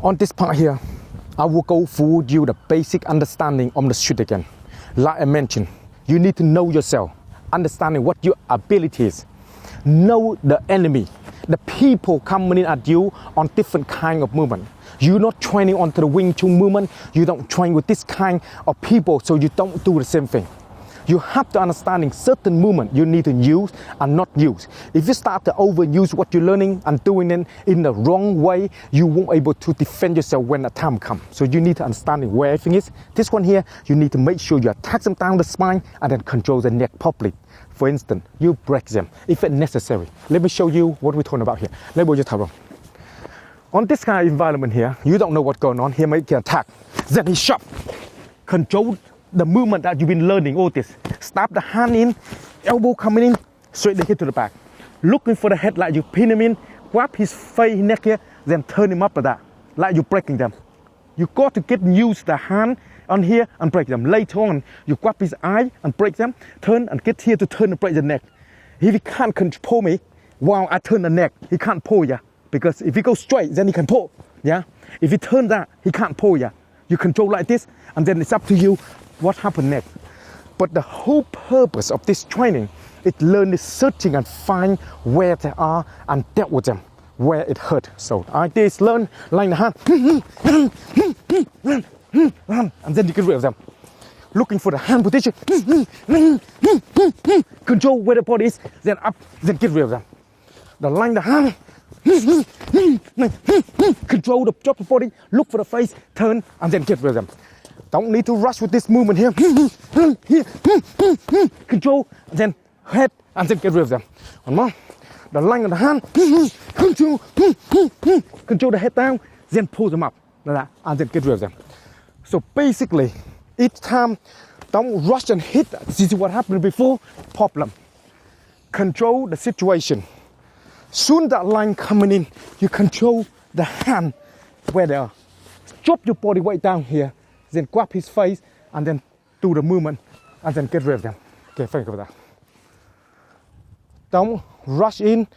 On this part here, I will go through you the basic understanding of the street again. Like I mentioned, you need to know yourself, understanding what your ability is, know the enemy, the people coming in at you on different kind of movement. You're not training onto the Wing Chun movement, you don't train with this kind of people, so you don't do the same thing. You have to understanding certain movement you need to use and not use. If you start to overuse what you're learning and doing it in the wrong way, you won't be able to defend yourself when the time comes. So you need to understand where everything is. This one here, you need to make sure you attack them down the spine and then control the neck properly. For instance, you break them if it's necessary. Let me show you what we're talking about here. Let me just have a on this kind of environment here, you don't know what's going on. Here make an attack. Then he shot. Control the movement that you've been learning, all this. Stab the hand in, elbow coming in, straight the hit to the back. Looking for the head like you pin him in, grab his face, neck here, then turn him up like that, like you're breaking them. You got to get used the hand on here and break them. Later on, you grab his eye and break them, turn and get here to turn and break the neck. If he can't control me while I turn the neck, he can't pull ya. Because if he goes straight, then he can pull, yeah? If he turn that, he can't pull ya. You control like this, and then it's up to you what happened next. But the whole purpose of this training is learn the searching and find where they are and deal with them, where it hurt. So idea is learn line the hand, and then you get rid of them. Looking for the hand position, control where the body is, then up, then get rid of them. The line the hand, control the drop of body, look for the face, turn, and then get rid of them. Don't need to rush with this movement here. Control, then head, and then get rid of them. One more. The line of the hand, control the head down, then pull them up, like that, and then get rid of them. So basically, each time, don't rush and hit. This is what happened before, problem. Control the situation. Soon that line coming in, you control the hand where they are. Drop your body weight down here, then grab his face, and then do the movement, and then get rid of them. Okay, think of that. Don't rush in,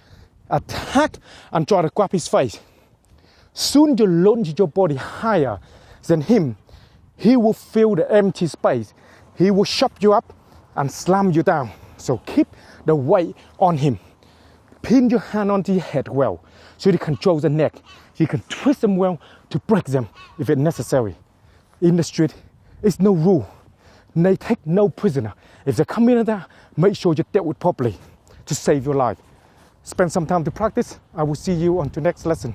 attack, and try to grab his face. Soon you launch your body higher than him. He will feel the empty space. He will shove you up and slam you down. So keep the weight on him. Pin your hand onto your head well, so you control the neck. You can twist them well to break them if it's necessary. In the street, it's no rule. They take no prisoner. If they come in there, make sure you deal with properly to save your life. Spend some time to practice. I will see you on the next lesson.